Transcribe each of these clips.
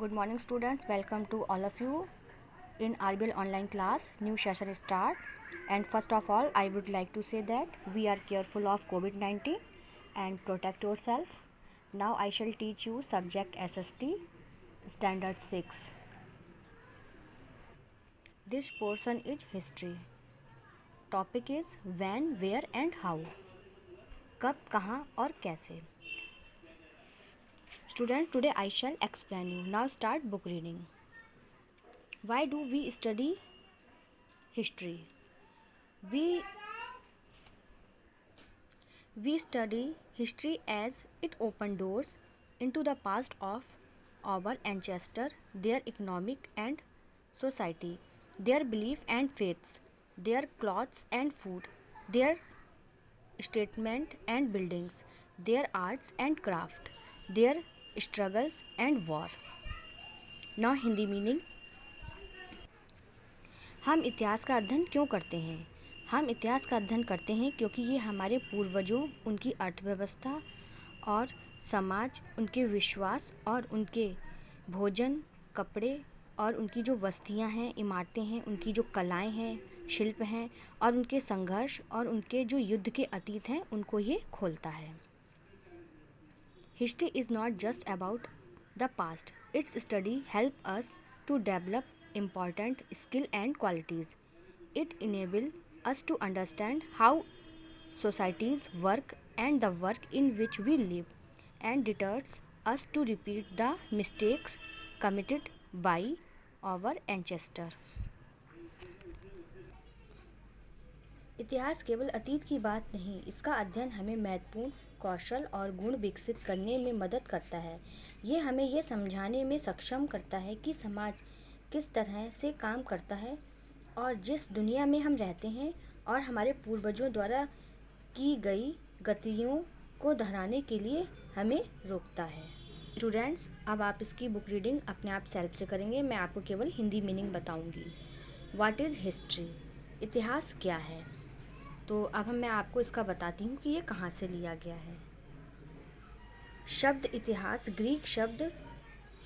Good morning students, welcome to all of you in RBL online class. New session start, and first of all I would like to say that we are careful of COVID-19 and protect yourself. Now I shall teach you subject SST standard 6. This portion is history. Topic is when, where and how. कब, कहाँ और कैसे. Students, today I shall explain you. Now start book reading. Why do we study history? We study history as it opens doors into the past of our ancestors, their economic and society, their belief and faiths, their clothes and food, their statement and buildings, their arts and craft, their struggles and war. Now Hindi meaning. हम इतिहास का अध्ययन क्यों करते हैं? हम इतिहास का अध्ययन करते हैं क्योंकि ये हमारे पूर्वजों, उनकी अर्थव्यवस्था और समाज, उनके विश्वास और उनके भोजन, कपड़े और उनकी जो बस्तियां हैं, इमारतें हैं, उनकी जो कलाएं हैं, शिल्प हैं और उनके संघर्ष और उनके जो युद्ध के अतीत हैं, उनको ये खोलता है. History is not just about the past. It's study help us to develop important skill and qualities. It enables us to understand how societies work and the work in which we live, and deters us to repeat the mistakes committed by our ancestors. इतिहास केवल अतीत की बात नहीं, इसका अध्ययन हमें महत्वपूर्ण कौशल और गुण विकसित करने में मदद करता है. ये हमें ये समझाने में सक्षम करता है कि समाज किस तरह से काम करता है और जिस दुनिया में हम रहते हैं और हमारे पूर्वजों द्वारा की गई गतियों को दोहराने के लिए हमें रोकता है. स्टूडेंट्स, अब आप इसकी बुक रीडिंग अपने आप सेल्फ से करेंगे. मैं आपको केवल हिंदी मीनिंग बताऊंगी. What is history? इतिहास क्या है? तो अब मैं आपको इसका बताती हूँ कि ये कहाँ से लिया गया है. शब्द इतिहास ग्रीक शब्द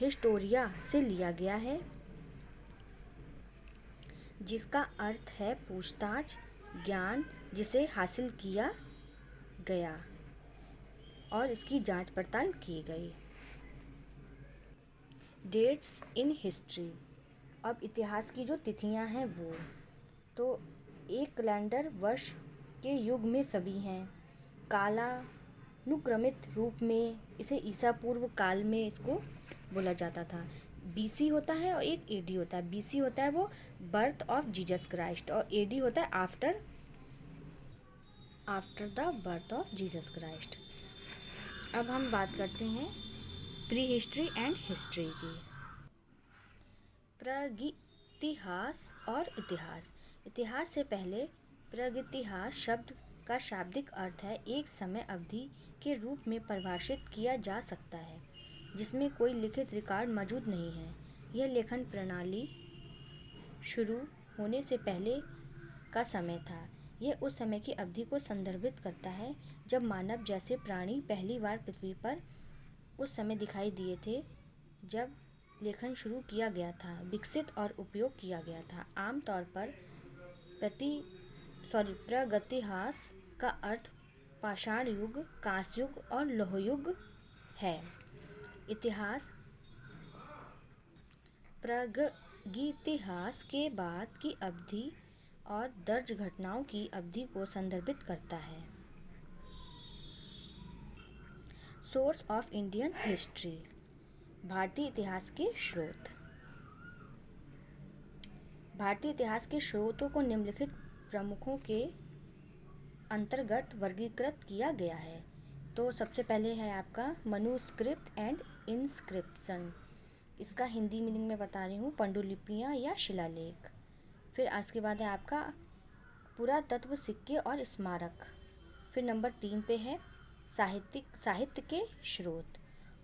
हिस्टोरिया से लिया गया है, जिसका अर्थ है पूछताछ, ज्ञान जिसे हासिल किया गया और इसकी जांच पड़ताल की गई. Dates in history. अब इतिहास की जो तिथियां हैं वो तो एक कैलेंडर वर्ष के युग में सभी हैं. कालानुक्रमित रूप में इसे ईसा पूर्व काल में इसको बोला जाता था. बीसी होता है और एक एडी होता है. बीसी होता है वो बर्थ ऑफ जीसस क्राइस्ट और एडी होता है after the birth of Jesus Christ. अब हम बात करते हैं प्री हिस्ट्री एंड हिस्ट्री की. प्रागइतिहास और इतिहास. इतिहास से पहले प्रागइतिहास शब्द का शाब्दिक अर्थ है एक समय अवधि के रूप में परिभाषित किया जा सकता है जिसमें कोई लिखित रिकॉर्ड मौजूद नहीं है. यह लेखन प्रणाली शुरू होने से पहले का समय था. यह उस समय की अवधि को संदर्भित करता है जब मानव जैसे प्राणी पहली बार पृथ्वी पर उस समय दिखाई दिए थे जब लेखन शुरू किया गया था, विकसित और उपयोग किया गया था. आमतौर पर प्रागइतिहास का अर्थ पाषाण युग, कांस्य युग और लौह युग है. इतिहास प्रागइतिहास के बाद की अवधि और दर्ज घटनाओं की अवधि को संदर्भित करता है. Source of Indian history. भारतीय इतिहास के स्रोत. भारतीय इतिहास के स्रोतों को निम्नलिखित प्रमुखों के अंतर्गत वर्गीकृत किया गया है. तो सबसे पहले है आपका मनुस्क्रिप्ट एंड इंस्क्रिप्शन. इसका हिंदी मीनिंग में बता रही हूँ, पांडुलिपियाँ या शिलालेख. फिर आज के बाद है आपका पुरातत्व, सिक्के और स्मारक. फिर नंबर 3 पे है साहित्य के स्रोत.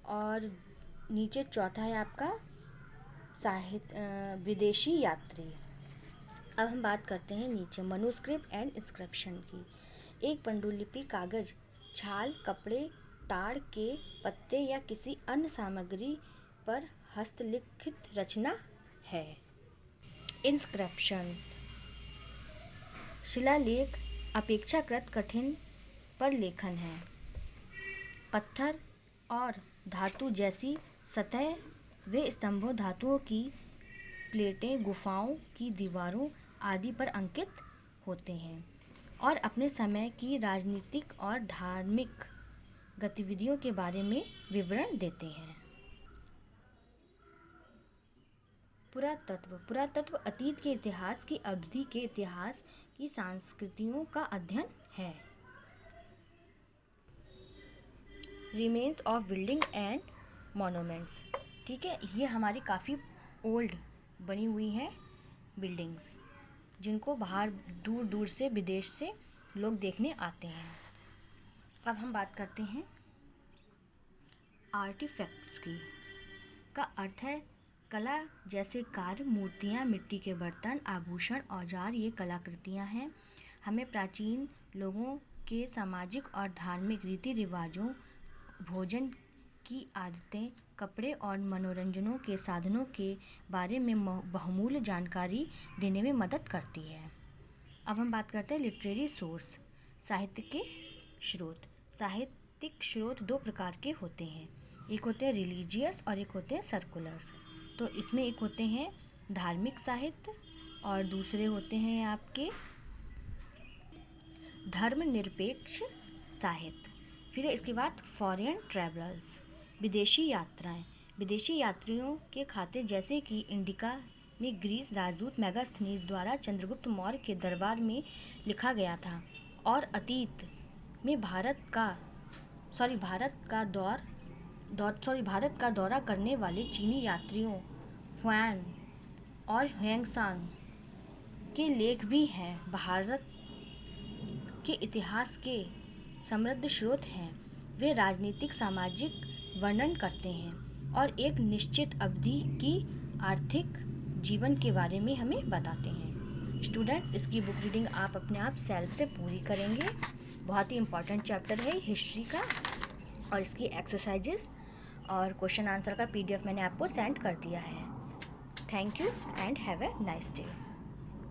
और नीचे चौथा है आपका विदेशी यात्री. अब हम बात करते हैं नीचे मनुस्क्रिप्ट एंड इंस्क्रिप्शन की. एक पांडुलिपि कागज, छाल, कपड़े, ताड़ के पत्ते या किसी अन्य सामग्री पर हस्तलिखित रचना है। इंस्क्रिप्शंस, शिलालेख अपेक्षाकृत कठिन पर लेखन है। पत्थर और धातु जैसी सतह वे स्तंभों, धातुओं की प्लेटें, गुफाओं की दीवारों आदि पर अंकित होते हैं और अपने समय की राजनीतिक और धार्मिक गतिविधियों के बारे में विवरण देते हैं। पुरातत्व, पुरातत्व अतीत के इतिहास की अवधि के इतिहास की संस्कृतियों का अध्ययन है। Remains of building and monuments, ठीक है, ये हमारी काफ़ी ओल्ड बनी हुई हैं बिल्डिंग्स, जिनको बाहर दूर दूर से, विदेश से लोग देखने आते हैं। अब हम बात करते हैं आर्टिफैक्ट्स की। का अर्थ है कला जैसे कार्य, मूर्तियाँ, मिट्टी के बर्तन, आभूषण, औजार, ये कलाकृतियाँ हैं। हमें प्राचीन लोगों के सामाजिक और धार्मिक रीति रिवाजों, भोजन की आदतें, कपड़े और मनोरंजनों के साधनों के बारे में बहुमूल्य जानकारी देने में मदद करती है। अब हम बात करते हैं लिटरेरी सोर्स, साहित्य के स्रोत। साहित्यिक स्रोत दो प्रकार के होते हैं, एक होते हैं रिलीजियस और एक होते हैं सर्कुलर। तो इसमें एक होते हैं धार्मिक साहित्य और दूसरे होते हैं आपके धर्मनिरपेक्ष साहित्य। फिर इसके बाद फॉरेन ट्रैवलर्स, विदेशी यात्राएं, विदेशी यात्रियों के खाते, जैसे कि इंडिका में ग्रीस राजदूत मेगास्थनीज द्वारा चंद्रगुप्त मौर्य के दरबार में लिखा गया था और अतीत में भारत का दौरा करने वाले चीनी यात्रियों हुआन और ह्वेंगसांग के लेख भी हैं। भारत के इतिहास के समृद्ध स्रोत हैं। वे राजनीतिक, सामाजिक वर्णन करते हैं और एक निश्चित अवधि की आर्थिक जीवन के बारे में हमें बताते हैं। स्टूडेंट्स, इसकी बुक रीडिंग आप अपने आप सेल्फ से पूरी करेंगे। बहुत ही इम्पॉर्टेंट चैप्टर है हिस्ट्री का, और इसकी एक्सरसाइजेस और क्वेश्चन आंसर का PDF मैंने आपको सेंड कर दिया है। Thank you and have a nice day.